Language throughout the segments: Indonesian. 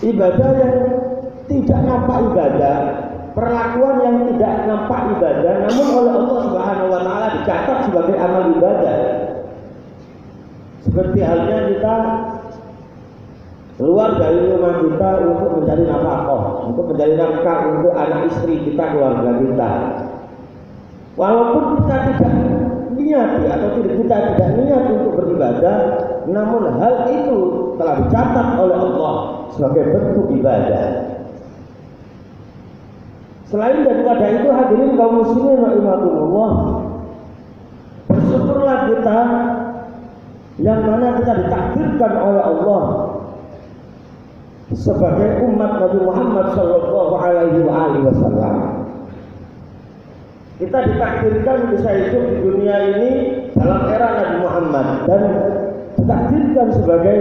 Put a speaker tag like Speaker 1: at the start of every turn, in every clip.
Speaker 1: ibadah yang tidak nampak ibadah, perlakuan yang tidak nampak ibadah, namun oleh Allah Subhanahu wa taala dicatat sebagai amal ibadah. Seperti halnya kita keluar dari rumah kita untuk mencari nafkah, untuk mencari nafkah untuk anak istri kita, keluarga kita. Walaupun kita tidak niat atau kita tidak niat untuk beribadah, namun hal itu telah dicatat oleh Allah sebagai bentuk ibadah. Selain daripada itu, hadirin kaum muslimin rahimakumullah, bersyukurlah kita yang mana kita ditakdirkan oleh Allah sebagai umat Nabi Muhammad sallallahu alaihi wasallam. Kita ditakdirkan bisa hidup di dunia ini dalam era Nabi Muhammad dan ditakdirkan sebagai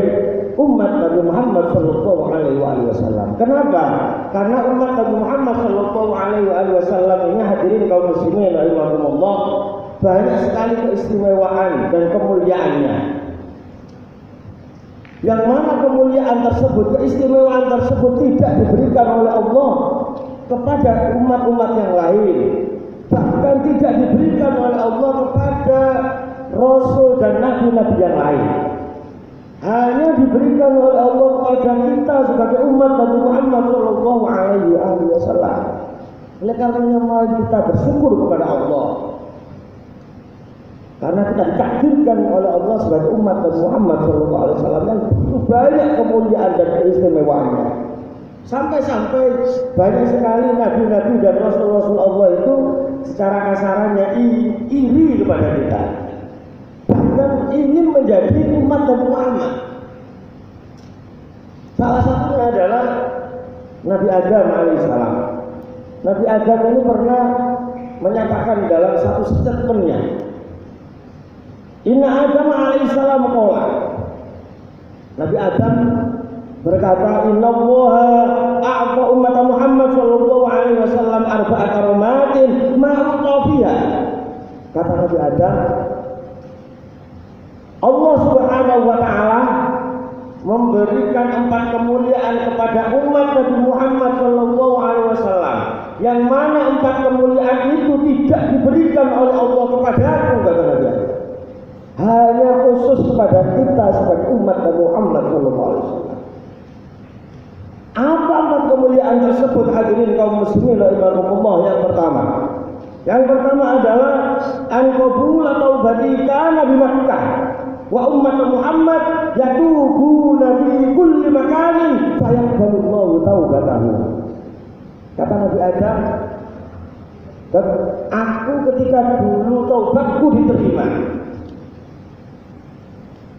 Speaker 1: umat Nabi Muhammad sallallahu alaihi wasallam. Kenapa? Karena umat Nabi Muhammad sallallahu alaihi wasallam ini, hadirin kaum muslimin rahimakumullah, banyak sekali keistimewaan dan kemuliaannya. Yang mana kemuliaan tersebut, keistimewaan tersebut tidak diberikan oleh Allah kepada umat-umat yang lain. Bahkan tidak diberikan oleh Allah kepada Rasul dan Nabi-Nabi yang lain. Hanya diberikan oleh Allah kepada kita sebagai umat Nabi Muhammad sallallahu alaihi wasallam. Oleh karenanya mari kita bersyukur kepada Allah. Karena kita ditakdirkan oleh Allah sebagai umat Nabi Muhammad sallallahu alaihi wasallam yang begitu banyak kemuliaan dan keistimewaannya. Sampai-sampai banyak sekali nabi-nabi dan rasul-rasul Allah itu secara kasarannya iri kepada kita. Bahkan ingin menjadi umat Nabi Muhammad. Salah satunya adalah Nabi Adam alaihissalam. Nabi Adam ini pernah menyatakan dalam satu statementnya, Inna Adam alaihissalam qala. Nabi Adam berkata, Inna Allaha a'ta umat Muhammad sallallahu alaihi wasallam arba'a karomatin ma'uta fiha. Kata Nabi Adam, Allah Subhanahu wa taala memberikan 4 kemuliaan kepada umat Nabi Muhammad sallallahu alaihi wasallam, yang mana 4 kemuliaan itu tidak diberikan oleh Allah kepada aku, kata Nabi Adam. Hanya khusus kepada kita sebagai umat Nabi Muhammad sallallahu alaihi wasallam. Apa 4 kemuliaan tersebut, hadirin kaum muslimin rahimakumullah? Yang pertama adalah an-qabula taubati kana bi Makkah wa ummat Muhammad yatubuna fi kulli makanin fayaqbalullahu taubatahu. Kata Nabi Adam, aku ketika dulu taubatku diterima.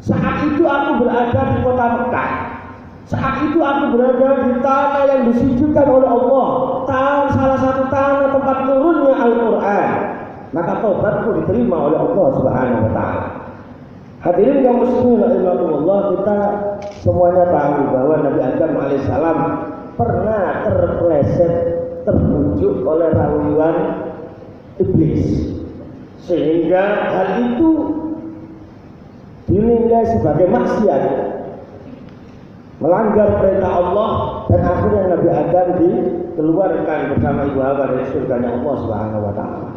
Speaker 1: Saat itu aku berada di kota Mekah. Saat itu aku berada di tanah yang disucikan oleh Allah, salah satu tanah tempat turunnya Al-Quran. Maka taubatku diterima oleh Allah Subhanahu wa taala. Hadirin kaum muslimin rahimakumullah, kita semuanya tahu bahwa Nabi Adam alaihissalam pernah terpeleset, terbujuk oleh rayuan iblis, sehingga hal itu dinilai sebagai maksiat, melanggar perintah Allah, dan akhirnya Nabi Adam dikeluarkan bersama ibu Hawa dari surganya Allah Subhanahu wa taala.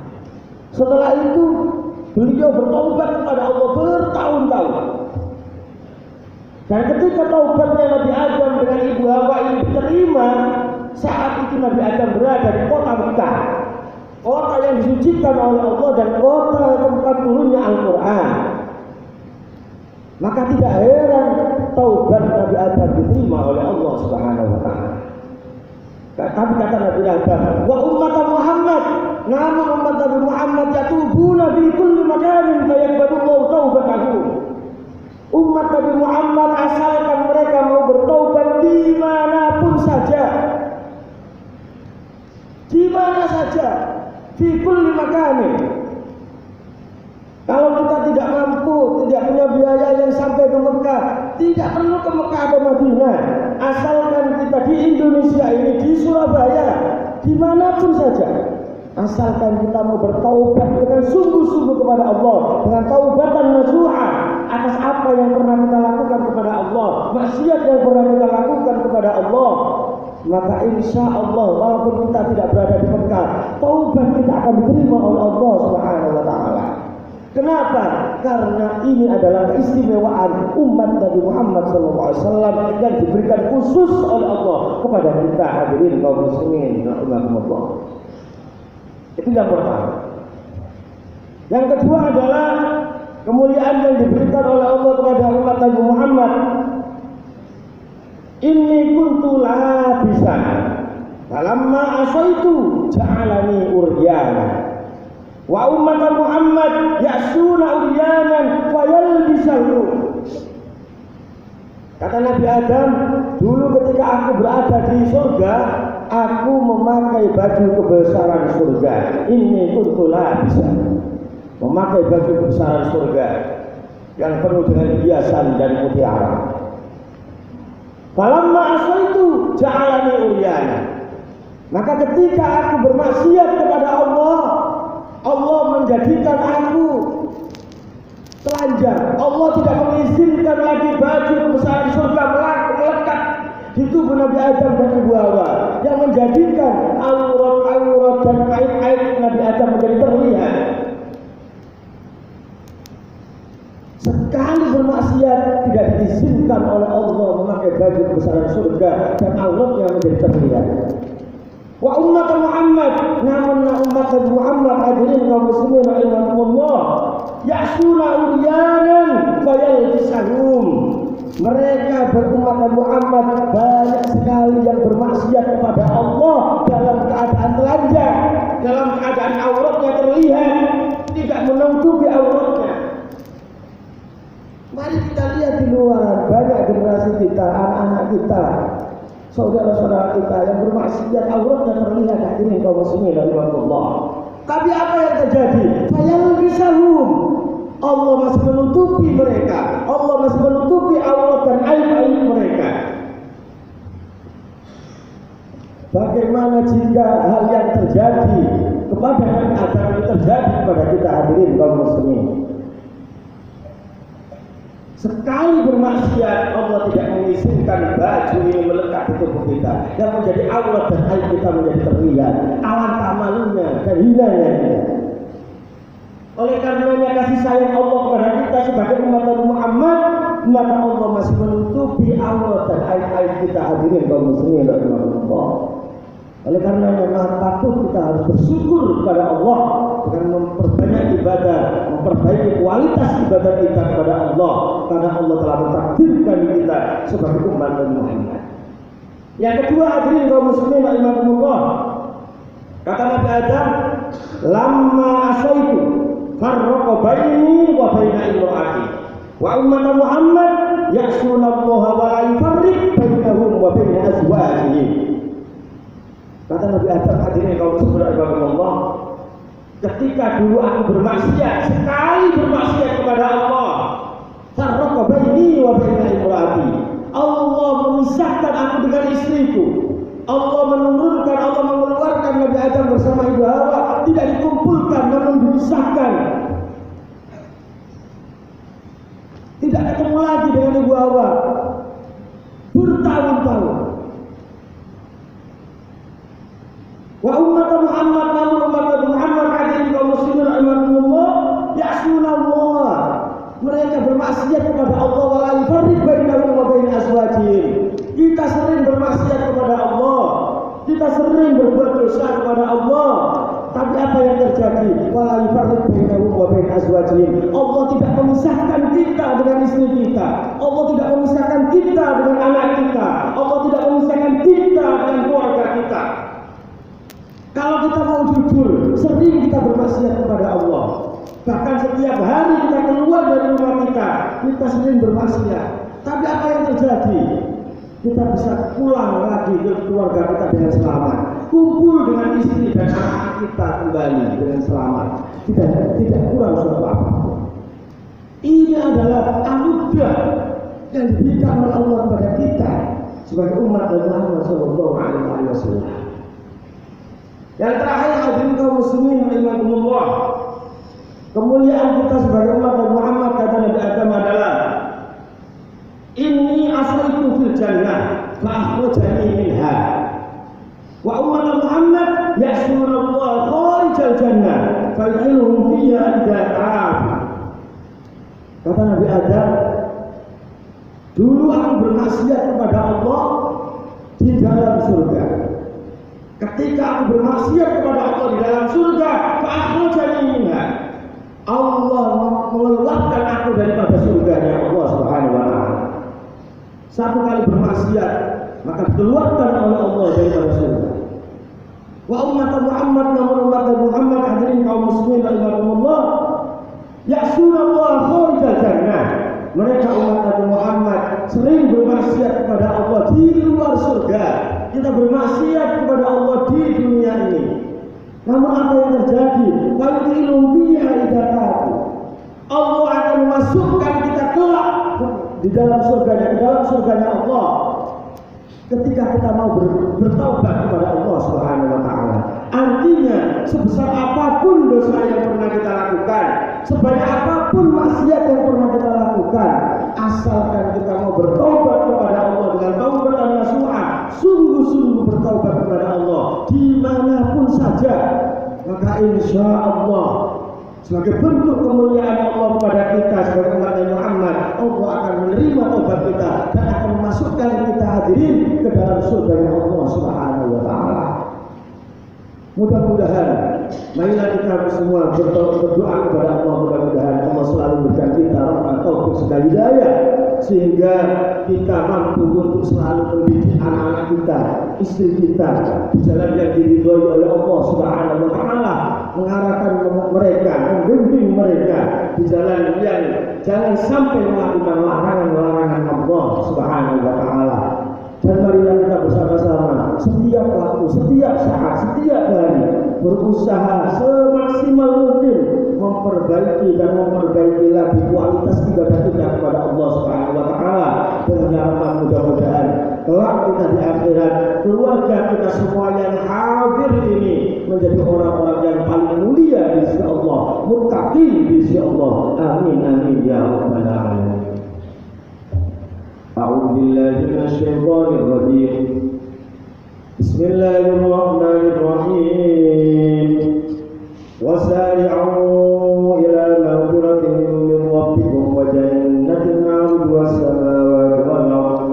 Speaker 1: Setelah itu beliau bertobat kepada Allah bertahun-tahun. Dan ketika taubatnya Nabi Adam dengan ibu Hawa ini diterima, saat itu Nabi Adam berada di kota Mekah, kota yang disucikan oleh Allah dan kota tempat turunnya Al-Quran. Maka tidak heran taubat Nabi Adam diterima oleh Allah Subhanahu wa taala. Tapi kata Nabi Adam, wa ummat Muhammad, namun umat Nabi Muhammad yatubuna fi kulli makanin fayaqbalullahu taubatahum. Umat Nabi Muhammad asalkan mereka mau bertaubat dimanapun saja, dimana saja, fi kulli makanin. Kalau kita tidak mampu, tidak punya biaya yang sampai ke Mekah, tidak perlu ke Mekah atau Madinah. Asalkan kita di Indonesia ini, di Surabaya, dimanapun saja. Asalkan kita mau bertaubat dengan sungguh-sungguh kepada Allah, dengan taubatan nasuha atas apa yang pernah kita lakukan kepada Allah, maksiat yang pernah kita lakukan kepada Allah, maka insya Allah walaupun kita tidak berada di Mekah, taubat kita akan diterima oleh Allah Subhanahu wa Ta'ala. Kenapa? Karena ini adalah keistimewaan umat Nabi Muhammad SAW yang diberikan khusus oleh Allah kepada kita hadirin kaum muslimin rahimakumullah. Itu yang pertama. Yang kedua adalah kemuliaan yang diberikan oleh Allah kepada umat Nabi Muhammad. Inni kuntu labisan falamma asaitu ja'alani uryana wa ummat Muhammad ya'suna uryanan wa yalbisahu. Kata Nabi Adam, dulu ketika aku berada di surga, aku memakai baju kebesaran surga. Inni kuntu labisan, memakai baju kebesaran surga yang penuh dengan hiasan dan mutiara. Falamma asaitu ja'alani uryana. Maka ketika aku bermaksiat kepada Allah, Allah menjadikan aku telanjang. Allah tidak mengizinkan lagi baju kebesaran surga melekat di tubuh Nabi Adam dan Ibu Hawa, yang menjadikan aurat-aurat dan aib-aib Nabi Adam menjadi terlihat. Sekali bermaksiat tidak diizinkan oleh Allah memakai baju kebesaran surga dan auratnya menjadi terlihat. Wa ummat Muhammad, namun umat Muhammad hadirin kaum muslimin rahimakumullah, ya'suna uryanan fayalbisahum. Mereka berumat Muhammad banyak sekali yang bermaksiat kepada Allah dalam keadaan telanjang, dalam keadaan auratnya terlihat, tidak menutupi auratnya. Mari kita lihat di luar, banyak generasi kita, anak-anak kita, saudara-saudara kita yang bermaksiat auratnya terlihat hadirin kaum muslimin rahimakumullah. Tapi apa yang terjadi? Fayalbisahum. Allah masih menutupi mereka. Allah masih menutupi aurat dan aib-aib mereka. Bagaimana jika hal yang terjadi kepada Nabi Adam itu terjadi kepada kita hadirin kaum muslimin? Sekali bermaksiat, Allah tidak mengizinkan baju ini melekat di tubuh kita, yang menjadi aurat dan aib kita menjadi terlihat. Alangkah malunya dan hinanya kita. Oleh karenanya kasih sayang Allah kepada kita sebagai umat Nabi Muhammad, maka Allah masih menutupi aurat dan aib-aib kita hadirin kaum muslimin rahimakumullah. Oleh karenanya patut kita harus bersyukur kepada Allah dengan memperbanyak ibadah, memperbaiki kualitas ibadah kita kepada Allah, karena Allah telah mentakdirkan kita sebagai umat Nabi Muhammad. Yang kedua hadirin kaum muslimin rahimakumullah, kata Nabi Adam, lamma asaitu farraqa baini wa baina imraati wa ummat Muhammad ya'suna Allah wa la yufarriq bainahum wa baina azwajihim. Kata Nabi Adam hadirin kaum muslimin rahimakumullah, ketika dulu aku bermaksiat, sekali bermaksiat kepada Allah, farraqa baini wa baina imraati, Allah memisahkan aku dengan istriku. Allah menurunkan, Allah mengeluarkan Nabi Adam bersama Ibu Hawa, tidak dikumpulkan namun dipisahkan. Tidak ketemu lagi dengan Ibu Hawa bertahun-tahun. Wa ummat Muhammad, namun umat Muhammad hadirin kaum muslimin rahimakumullah, ya'suna Allah. Mereka bermaksiat kepada Allah wa la yufarriq bainahum wa bain azwajihim. Kita sering bermaksiat kepada Allah, kita sering berbuat dosa kepada Allah, tapi apa yang terjadi? Wa la yufarriq bainahum wa bain azwajihim. Allah tidak memisahkan kita dengan istri kita. Allah tidak memisahkan kita dengan anak kita. Allah tidak memisahkan kita dengan keluarga kita. Kalau kita mau jujur, sering kita bermaksiat kepada Allah. Bahkan setiap hari kita keluar dari rumah kita sering bermaksiat. Tapi apa yang terjadi? Kita bisa pulang lagi ke keluarga kita dengan selamat, kumpul dengan istri dan anak kita kembali dengan selamat, tidak kurang suatu apapun. Ini adalah anugerah yang diberikan oleh Allah kepada kita sebagai umat Nabi Muhammad SAW. Yang terakhir hadirin kaum muslimin rahimakumullah, kemuliaan kita sebagai umat Nabi Muhammad, kata Nabi Adam adalah, inni asaitu fil jannah fa akhrajani minha ya'sunallah kharijal jannah fa'ilhum fiha idza kata Nabi Adam, dulu aku bermaksiat kepada Allah di dalam surga. Ketika aku bermaksiat kepada Allah di dalam surga, fa'akhrajani minha, Allah mengeluarkan aku daripada surganya Allah Subhanahu wa taala. Satu kali bermaksiat, maka dikeluarkan oleh Allah daripada surga. Wa umat Muhammad, namun umat Muhammad, hadirin kaum muslimin rahimakumullah, ya'sunallah kharijal jannah. Mereka umat Nabi Muhammad sering bermaksiat kepada Allah di luar surga. Kita bermaksiat kepada Allah di dunia ini. Namun apa yang terjadi? Fa'ilhum fiha idza Allah akan memasukkan kita kelak di dalam surganya Allah. Ketika kita mau bertaubat kepada Allah Subhanahu wa taala. Artinya sebesar apapun dosa yang pernah kita lakukan, sebanyak apapun maksiat yang pernah kita lakukan, asalkan kita mau bertaubat kepada Allah dengan taubatan nasuha, sungguh-sungguh bertaubat kepada Allah dimanapun saja, maka insya Allah sebagai bentuk kemuliaan Allah kepada kita sebagai umat Muhammad, Allah akan menerima taubat kita dan akan memasukkan kita hadirin ke dalam surga Allah Subhanahu wa taala. Mudah-mudahan marilah kita semua berdoa kepada Allah, mudah-mudahan Allah selalu berikan kita rahmat taufik serta hidayah sehingga kita mampu untuk selalu mendidik anak-anak kita, istri kita di jalan yang diridhoi oleh Allah Subhanahu wa taala, mengarahkan mereka, membimbing mereka di jalan yang jangan sampai melakukan larangan-larangan Allah Subhanahu wa taala. Dan marilah kita bersama-sama setiap waktu, setiap saat, setiap hari berusaha semaksimal mungkin memperbaiki lagi kualitas ibadah kita kepada Allah Subhanahu wa taala dengan harapan mudah-mudahan kelak kita di akhirat, keluarga kita semua yang hadir ini menjadi orang-orang yang paling mulia di sisi Allah, muttaqin di sisi Allah. Amin amin ya rabbal alamin. أعوذ بالله من الشيطان الرجيم. بسم الله الرحمن الرحيم. وسارعوا إلى مغفرة من ربكم وجنة عرضها السماوات والأرض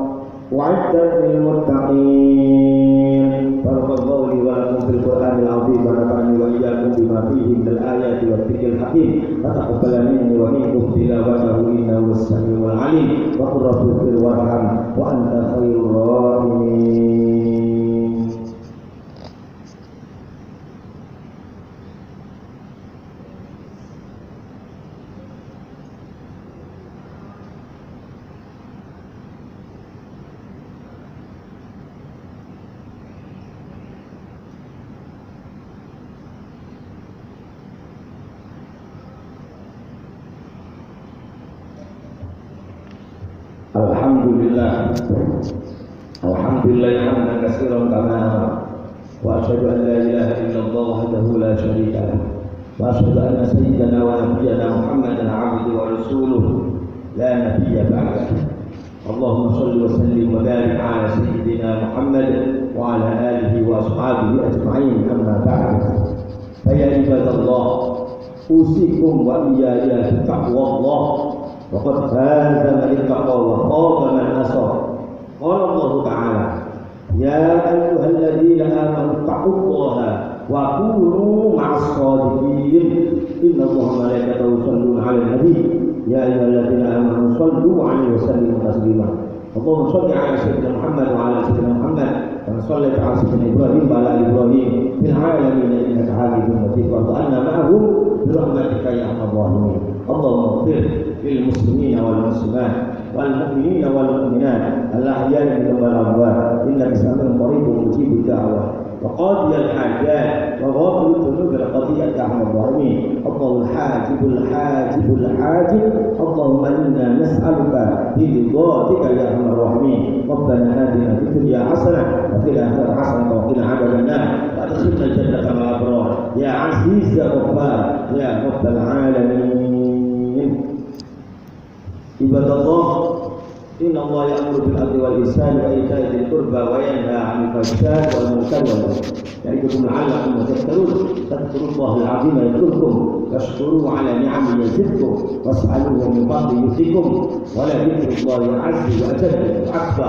Speaker 1: أعدت للمتقين. بارك الله لي ولكم في القرآن العظيم ونفعني وإياكم بما فيه من الآيات والذكر الحكيم وتقبل مني ومنكم تلاوته إنه هو السميع العليم وقل رب اغفر وارحم وأنت خير الراحمين. Alhamdulillah hamdan katsiran kama wa asyhadu an la ilaha illallah wahdahu la syarika lah wa asyhadu anna sayyidana wa nabiyyana Muhammadan 'abduhu wa rasuluhu la nabiyya ba'dahu. Allahumma shalli wa sallim wa barik ala sayyidina Muhammad wa ala alihi wa ashabihi ajma'in, amma ba'd. Fa ya ibadallah, usikum wa iyaya bi taqwallah wa qad faza man ittaqa wa khaba man asaf. Qala Allah Ta'ala, ya ayyuhalladzina amanu taqullaha wa kunu ma'as shadiqin. Innallaha wa malaikatahu yusholluna 'alan nabi ya ayyuhalladzina amanu shallu 'alaihi wa sallimu taslima. Allahumma shalli 'ala sayyidina Muhammad wa 'ala sayyidina Muhammad kama shallaita 'ala sayyidina Ibrahim wa 'ala ali Ibrahim fil 'alamin innaka Hamidum Majid. Wa ta'ala ma'ahum bi rahmatika ya arhamar rahimin. Allahumma ighfir lil muslimina wal muslimat والمؤمنين والمؤمنات الأحياء منهم والأموات إنك سميع قريب مجيب الدعوة وقاضي الحاجات وغافر الذنوب القضية يا أرحم الراحمين. الله الحاجب الحاجب الحاجب، اللهم إنا نسألك برضاك يا أرحم الراحمين. ربنا آتنا في الدنيا حسنة وفي الآخرة حسنة وقنا عذاب النار وأدخلنا الجنة مع الأبرار يا عزيز يا غفار يا رب العالمين. Ibadallah, إن الله يأمر بالعدل والإحسان وإيتاء ذي القربى وينهى عن الفحشاء والمنكر والبغي يعظكم لعلكم تذكرون فاذكروا الله العظيم يذكركم واشكروه على نعمه يزدكم واسألوه من فضله يؤتكم ولذكر الله أعز وأجل وأكبر.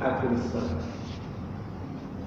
Speaker 1: آخر الصلاة.